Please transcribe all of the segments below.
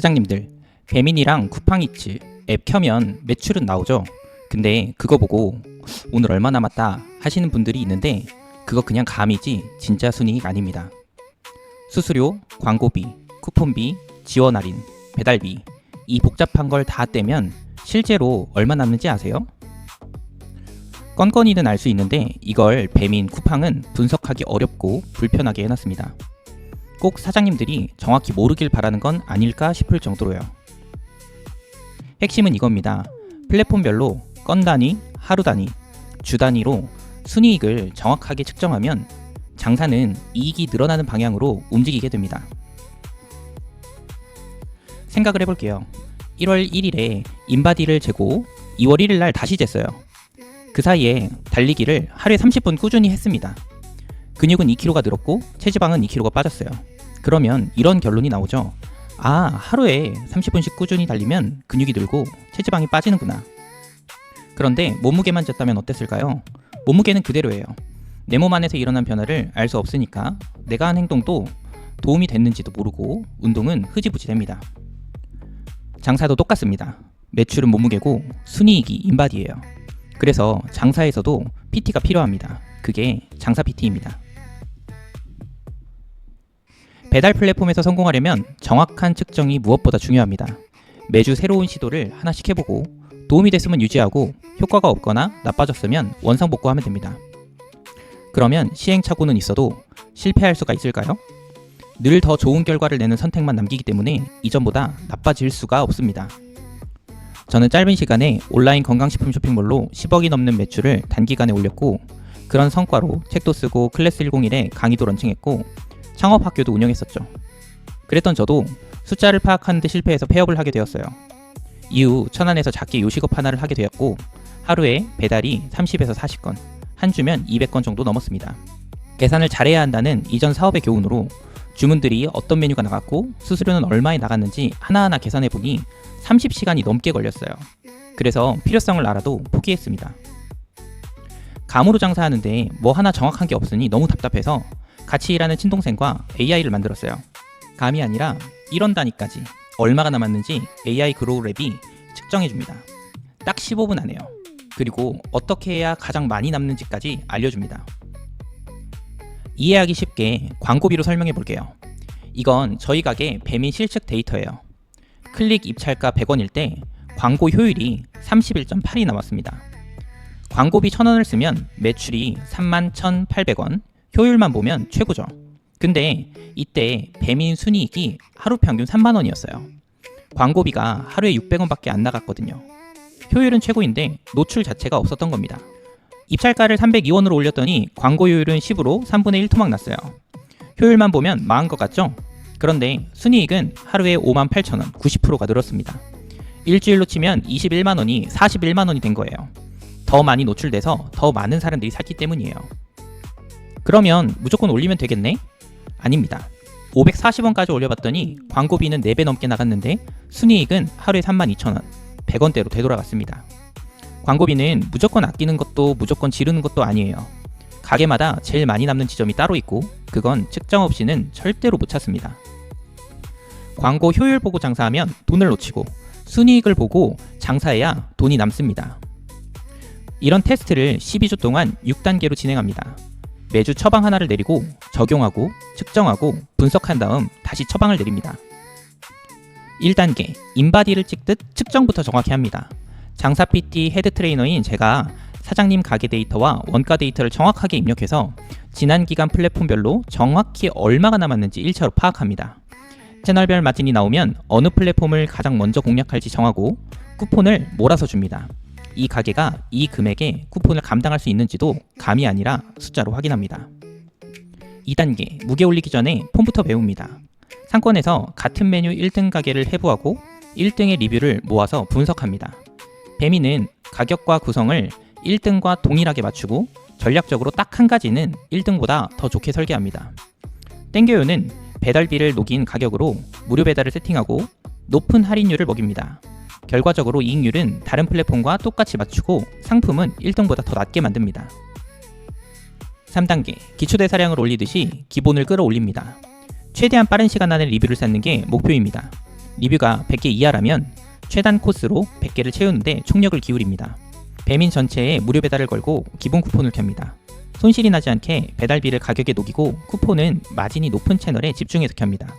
사장님들, 배민이랑 쿠팡이츠 앱 켜면 매출은 나오죠? 근데 그거 보고 오늘 얼마 남았다 하시는 분들이 있는데 그거 그냥 감이지 진짜 순이익 아닙니다. 수수료, 광고비, 쿠폰비, 지원 할인, 배달비 이 복잡한 걸 다 떼면 실제로 얼마 남는지 아세요? 건건이는 알 수 있는데 이걸 배민, 쿠팡은 분석하기 어렵고 불편하게 해놨습니다. 꼭 사장님들이 정확히 모르길 바라는 건 아닐까 싶을 정도로요. 핵심은 이겁니다. 플랫폼별로 건 단위, 하루 단위, 주 단위로 순이익을 정확하게 측정하면 장사는 이익이 늘어나는 방향으로 움직이게 됩니다. 생각을 해볼게요. 1월 1일에 인바디를 재고 2월 1일 날 다시 쟀어요. 그 사이에 달리기를 하루에 30분 꾸준히 했습니다. 근육은 2kg가 늘었고 체지방은 2kg가 빠졌어요. 그러면 이런 결론이 나오죠. 아, 하루에 30분씩 꾸준히 달리면 근육이 늘고 체지방이 빠지는구나. 그런데 몸무게만 쟀다면 어땠을까요? 몸무게는 그대로예요. 내 몸 안에서 일어난 변화를 알 수 없으니까 내가 한 행동도 도움이 됐는지도 모르고 운동은 흐지부지 됩니다. 장사도 똑같습니다. 매출은 몸무게고 순이익이 인바디예요. 그래서 장사에서도 PT가 필요합니다. 그게 장사 PT입니다. 배달 플랫폼에서 성공하려면 정확한 측정이 무엇보다 중요합니다. 매주 새로운 시도를 하나씩 해보고 도움이 됐으면 유지하고 효과가 없거나 나빠졌으면 원상복구하면 됩니다. 그러면 시행착오는 있어도 실패할 수가 있을까요? 늘 더 좋은 결과를 내는 선택만 남기기 때문에 이전보다 나빠질 수가 없습니다. 저는 짧은 시간에 온라인 건강식품 쇼핑몰로 10억이 넘는 매출을 단기간에 올렸고 그런 성과로 책도 쓰고 클래스 101에 강의도 런칭했고 창업학교도 운영했었죠. 그랬던 저도 숫자를 파악하는 데 실패해서 폐업을 하게 되었어요. 이후 천안에서 작게 요식업 하나를 하게 되었고 하루에 배달이 30에서 40건, 한 주면 200건 정도 넘었습니다. 계산을 잘해야 한다는 이전 사업의 교훈으로 주문들이 어떤 메뉴가 나갔고 수수료는 얼마에 나갔는지 하나하나 계산해보니 30시간이 넘게 걸렸어요. 그래서 필요성을 알아도 포기했습니다. 감으로 장사하는데 뭐 하나 정확한 게 없으니 너무 답답해서 같이 일하는 친동생과 AI를 만들었어요. 감이 아니라 1원 단위까지 얼마가 남았는지 AI 그로우 랩이 측정해줍니다. 딱 15분 안에요. 그리고 어떻게 해야 가장 많이 남는지까지 알려줍니다. 이해하기 쉽게 광고비로 설명해 볼게요. 이건 저희 가게 배민 실측 데이터예요. 클릭 입찰가 100원일 때 광고 효율이 31.8이 나왔습니다. 광고비 1000원을 쓰면 매출이 31,800원, 효율만 보면 최고죠. 근데 이때 배민 순이익이 하루 평균 3만원이었어요. 광고비가 하루에 600원밖에 안 나갔거든요. 효율은 최고인데 노출 자체가 없었던 겁니다. 입찰가를 302원으로 올렸더니 광고 효율은 10으로 3분의 1 토막 났어요. 효율만 보면 망한 것 같죠? 그런데 순이익은 하루에 58,000원, 90%가 늘었습니다. 일주일로 치면 21만원이 41만원이 된 거예요. 더 많이 노출돼서 더 많은 사람들이 샀기 때문이에요. 그러면 무조건 올리면 되겠네? 아닙니다. 540원까지 올려봤더니 광고비는 4배 넘게 나갔는데 순이익은 하루에 32,000원, 100원대로 되돌아갔습니다. 광고비는 무조건 아끼는 것도 무조건 지르는 것도 아니에요. 가게마다 제일 많이 남는 지점이 따로 있고 그건 측정 없이는 절대로 못 찾습니다. 광고 효율 보고 장사하면 돈을 놓치고 순이익을 보고 장사해야 돈이 남습니다. 이런 테스트를 12주 동안 6단계로 진행합니다. 매주 처방 하나를 내리고 적용하고 측정하고 분석한 다음 다시 처방을 내립니다. 1단계, 인바디를 찍듯 측정부터 정확히 합니다. 장사 PT 헤드 트레이너인 제가 사장님 가게 데이터와 원가 데이터를 정확하게 입력해서 지난 기간 플랫폼별로 정확히 얼마가 남았는지 1차로 파악합니다. 채널별 마진이 나오면 어느 플랫폼을 가장 먼저 공략할지 정하고 쿠폰을 몰아서 줍니다. 이 가게가 이 금액에 쿠폰을 감당할 수 있는지도 감이 아니라 숫자로 확인합니다. 2단계, 무게 올리기 전에 폼부터 배웁니다. 상권에서 같은 메뉴 1등 가게를 해부하고 1등의 리뷰를 모아서 분석합니다. 배민은 가격과 구성을 1등과 동일하게 맞추고 전략적으로 딱 한 가지는 1등보다 더 좋게 설계합니다. 땡겨요는 배달비를 녹인 가격으로 무료 배달을 세팅하고 높은 할인율을 먹입니다. 결과적으로 이익률은 다른 플랫폼과 똑같이 맞추고 상품은 1등보다 더 낮게 만듭니다. 3단계, 기초대사량을 올리듯이 기본을 끌어올립니다. 최대한 빠른 시간 안에 리뷰를 쌓는 게 목표입니다. 리뷰가 100개 이하라면 최단 코스로 100개를 채우는데 총력을 기울입니다. 배민 전체에 무료 배달을 걸고 기본 쿠폰을 켭니다. 손실이 나지 않게 배달비를 가격에 녹이고 쿠폰은 마진이 높은 채널에 집중해서 켭니다.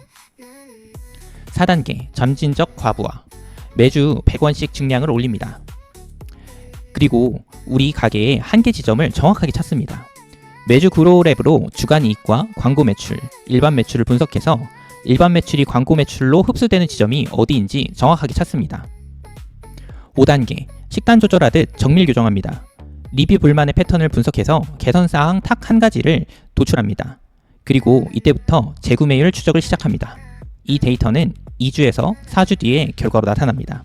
4단계 점진적 과부하. 매주 100원씩 증량을 올립니다. 그리고 우리 가게의 한계 지점을 정확하게 찾습니다. 매주 그로우랩으로 주간 이익과 광고 매출, 일반 매출을 분석해서 일반 매출이 광고 매출로 흡수되는 지점이 어디인지 정확하게 찾습니다. 5단계 식단 조절하듯 정밀 교정합니다. 리뷰 불만의 패턴을 분석해서 개선사항 딱 한 가지를 도출합니다. 그리고 이때부터 재구매율 추적을 시작합니다. 이 데이터는 2주에서 4주 뒤에 결과로 나타납니다.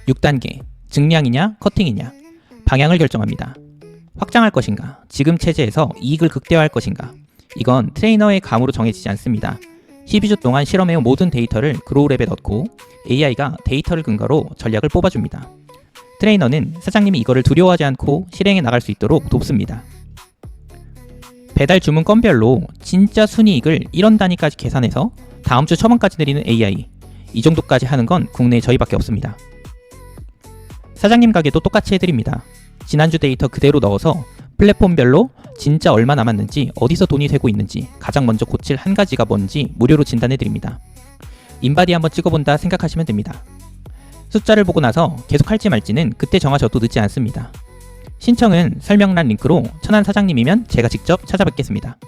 6단계 증량이냐 커팅이냐 방향을 결정합니다. 확장할 것인가, 지금 체제에서 이익을 극대화할 것인가. 이건 트레이너의 감으로 정해지지 않습니다. 12주 동안 실험해온 모든 데이터를 그로우랩에 넣고 AI가 데이터를 근거로 전략을 뽑아줍니다. 트레이너는 사장님이 이거를 두려워하지 않고 실행해 나갈 수 있도록 돕습니다. 배달 주문 건별로 진짜 순이익을 1원 단위까지 계산해서 다음 주 처방까지 내리는 AI. 이 정도까지 하는 건 국내에 저희밖에 없습니다. 사장님 가게도 똑같이 해드립니다. 지난주 데이터 그대로 넣어서 플랫폼별로 진짜 얼마 남았는지, 어디서 돈이 되고 있는지, 가장 먼저 고칠 한 가지가 뭔지 무료로 진단해드립니다. 인바디 한번 찍어본다 생각하시면 됩니다. 숫자를 보고 나서 계속 할지 말지는 그때 정하셔도 늦지 않습니다. 신청은 설명란 링크로 천안 사장님이면 제가 직접 찾아뵙겠습니다.